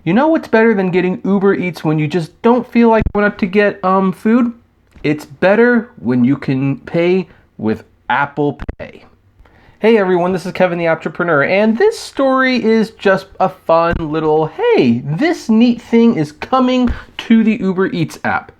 You know what's better than getting Uber Eats when you just don't feel like going out to get food? It's better when you can pay with Apple Pay. Hey everyone, this is Kevin the Apptrepreneur, and this story is just a fun little, hey, this neat thing is coming to the Uber Eats app.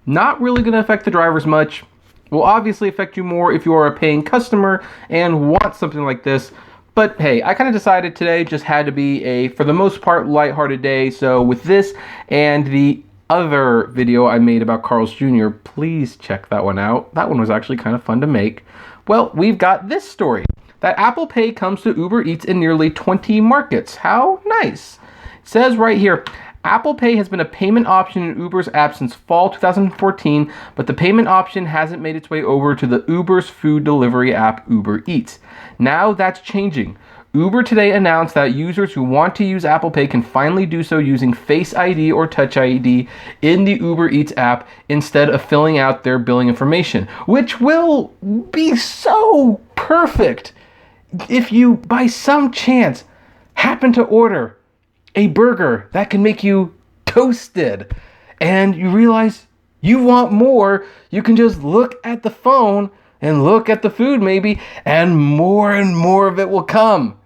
Not really going to affect the drivers much. Will obviously affect you more if you are a paying customer and want something like this. But hey, I kind of decided today just had to be a, for the most part, lighthearted day. So with this and the other video I made about Carl's Jr., please check that one out. That one was actually kind of fun to make. Well, we've got this story, that Apple Pay comes to Uber Eats in nearly 20 markets. How nice. It says right here, Apple Pay has been a payment option in Uber's app since fall 2014, but the payment option hasn't made its way over to the Uber's food delivery app, Uber Eats. Now that's changing. Uber today announced that users who want to use Apple Pay can finally do so using Face ID or Touch ID in the Uber Eats app instead of filling out their billing information, which will be so perfect if you, by some chance, happen to order a burger that can make you toasted and you realize you want more. You can just look at the phone and look at the food maybe, and more of it will come.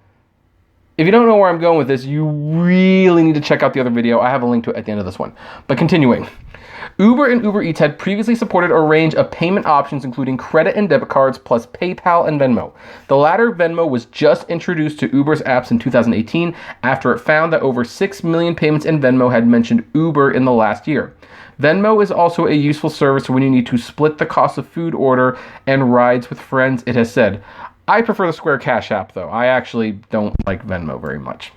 If you don't know where I'm going with this, you really need to check out the other video. I have a link to it at the end of this one. But continuing. Uber and Uber Eats had previously supported a range of payment options, including credit and debit cards, plus PayPal and Venmo. The latter, Venmo, was just introduced to Uber's apps in 2018 after it found that over 6 million payments in Venmo had mentioned Uber in the last year. Venmo is also a useful service when you need to split the cost of food order and rides with friends, it has said. I prefer the Square Cash app, though. I actually don't like Venmo very much.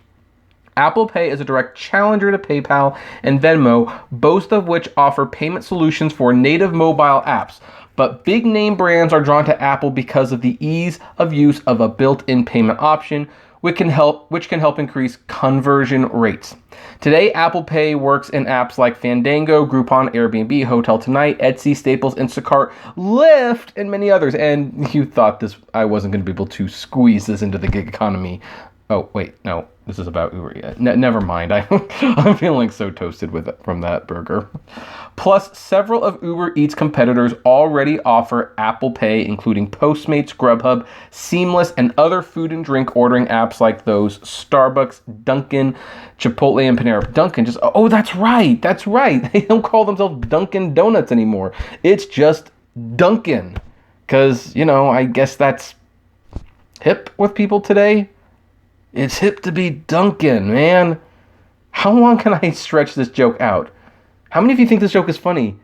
Apple Pay is a direct challenger to PayPal and Venmo, both of which offer payment solutions for native mobile apps. But big name brands are drawn to Apple because of the ease of use of a built-in payment option, which can help increase conversion rates. Today, Apple Pay works in apps like Fandango, Groupon, Airbnb, Hotel Tonight, Etsy, Staples, Instacart, Lyft, and many others. And you thought I wasn't going to be able to squeeze this into the gig economy. Oh, wait, no, this is about Uber. Never mind. I'm feeling so toasted from that burger. Plus, several of Uber Eats competitors already offer Apple Pay, including Postmates, Grubhub, Seamless, and other food and drink ordering apps like those Starbucks, Dunkin', Chipotle, and Panera. Dunkin' just, oh, that's right. They don't call themselves Dunkin' Donuts anymore. It's just Dunkin'. Because, I guess that's hip with people today. It's hip to be Dunkin', man. How long can I stretch this joke out? How many of you think this joke is funny?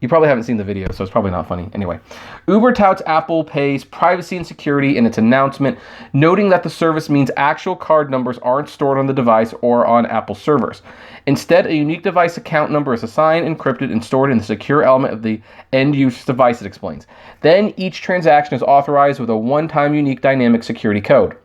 You probably haven't seen the video, so it's probably not funny. Anyway, Uber touts Apple Pay's privacy and security in its announcement, noting that the service means actual card numbers aren't stored on the device or on Apple servers. Instead, a unique device account number is assigned, encrypted, and stored in the secure element of the end-user's device, it explains. Then each transaction is authorized with a one-time unique dynamic security code.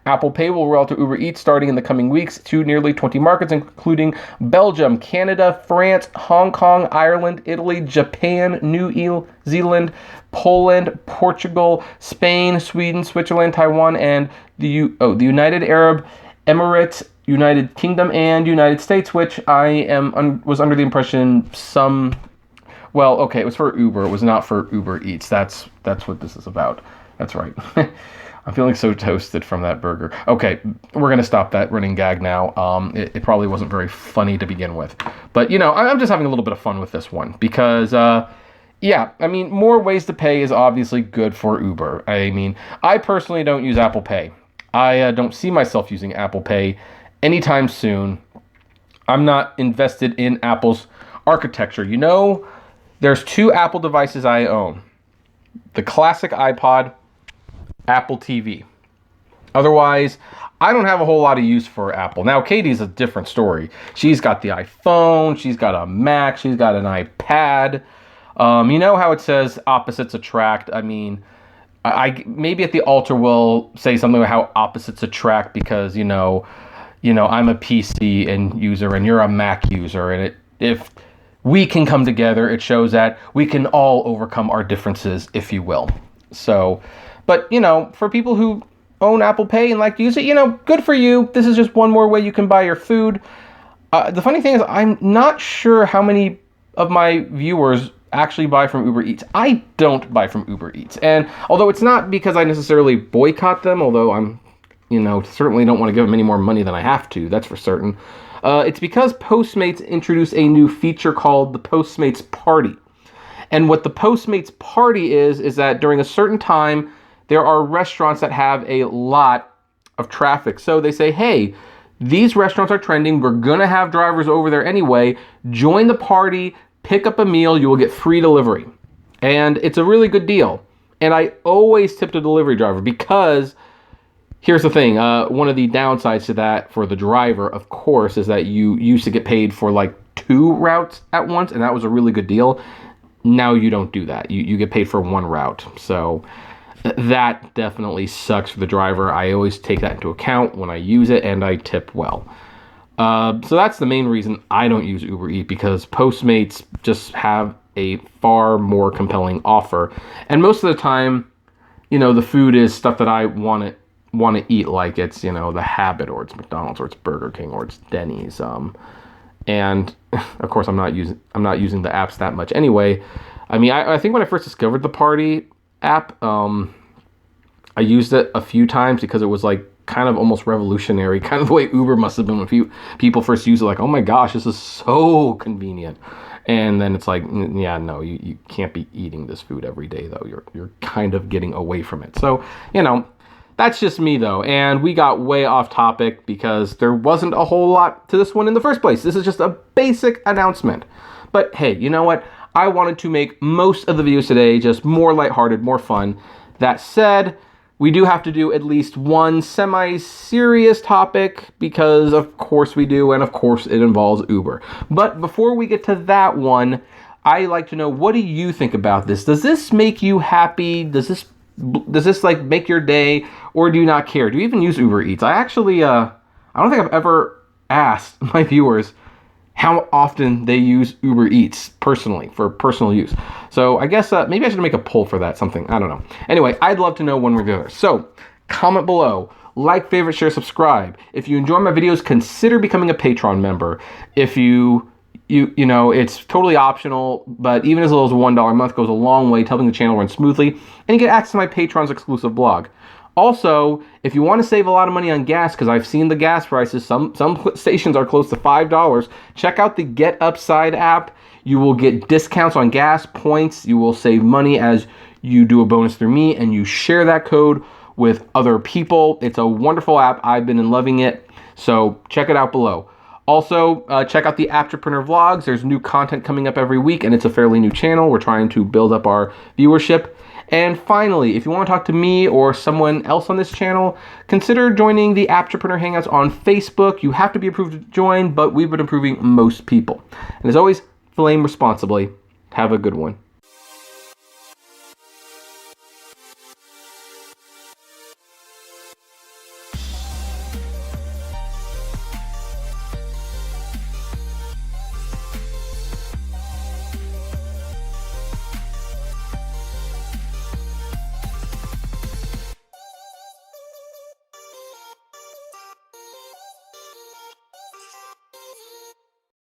Apple Pay will roll out to Uber Eats starting in the coming weeks to nearly 20 markets, including Belgium, Canada, France, Hong Kong, Ireland, Italy, Japan, New Zealand, Poland, Portugal, Spain, Sweden, Switzerland, Taiwan, and the United Arab Emirates, United Kingdom, and United States, which I was under the impression it was for Uber. It was not for Uber Eats. That's what this is about. That's right. I'm feeling so toasted from that burger. Okay, we're going to stop that running gag now. It probably wasn't very funny to begin with. But, I'm just having a little bit of fun with this one because, more ways to pay is obviously good for Uber. I personally don't use Apple Pay. I don't see myself using Apple Pay anytime soon. I'm not invested in Apple's architecture. There's 2 Apple devices I own. The classic iPod, Apple TV. Otherwise, I don't have a whole lot of use for Apple. Now, Katie's a different story. She's got the iPhone, she's got a Mac, she's got an iPad. You know how it says opposites attract? I maybe at the altar will say something about how opposites attract because, I'm a PC and user and you're a Mac user. And if we can come together, it shows that we can all overcome our differences, if you will. So, but, for people who own Apple Pay and like to use it, good for you. This is just one more way you can buy your food. The funny thing is, I'm not sure how many of my viewers actually buy from UberEats. I don't buy from UberEats. And although it's not because I necessarily boycott them, although I'm, certainly don't want to give them any more money than I have to, that's for certain. It's because Postmates introduced a new feature called the Postmates Party. And what the Postmates Party is that during a certain time, there are restaurants that have a lot of traffic. So they say, hey, these restaurants are trending. We're going to have drivers over there anyway. Join the party, pick up a meal. You will get free delivery. And it's a really good deal. And I always tip the delivery driver because here's the thing. One of the downsides to that for the driver, of course, is that you used to get paid for like 2 routes at once. And that was a really good deal. Now you don't do that. You get paid for 1 route. So that definitely sucks for the driver. I always take that into account when I use it, and I tip well. So that's the main reason I don't use UberEats, because Postmates just have a far more compelling offer. And most of the time, the food is stuff that I want to eat, like it's, The Habit, or it's McDonald's, or it's Burger King, or it's Denny's. And of course, I'm not using the apps that much anyway. I mean, I think when I first discovered the Party app, I used it a few times because it was like kind of almost revolutionary, kind of the way Uber must have been when people first used it, like, oh my gosh, this is so convenient. And then it's like, yeah, no, you can't be eating this food every day, though. You're kind of getting away from it. So, that's just me, though. And we got way off topic because there wasn't a whole lot to this one in the first place. This is just a basic announcement. But hey, you know what? I wanted to make most of the videos today just more lighthearted, more fun. That said, we do have to do at least one semi-serious topic because of course we do, and of course it involves Uber. But before we get to that one, I like to know, what do you think about this? Does this make you happy? Does this like make your day, or do you not care? Do you even use UberEats? I actually, I don't think I've ever asked my viewers how often they use UberEats personally, for personal use. So I guess maybe I should make a poll for that, something, I don't know. Anyway, I'd love to know one way or the other. So comment below, like, favorite, share, subscribe. If you enjoy my videos, consider becoming a Patreon member. If you it's totally optional, but even as little as $1 a month goes a long way to helping the channel run smoothly, and you get access to my Patreon's exclusive blog. Also, if you want to save a lot of money on gas, because I've seen the gas prices, some stations are close to $5, check out the Get Upside app. You will get discounts on gas, points. You will save money as you do a bonus through me, and you share that code with other people. It's a wonderful app. I've been loving it, so check it out below. Also, check out the Apptrepreneur vlogs. There's new content coming up every week, and it's a fairly new channel. We're trying to build up our viewership. And finally, if you want to talk to me or someone else on this channel, consider joining the Apptrepreneur Hangouts on Facebook. You have to be approved to join, but we've been approving most people. And as always, flame responsibly. Have a good one.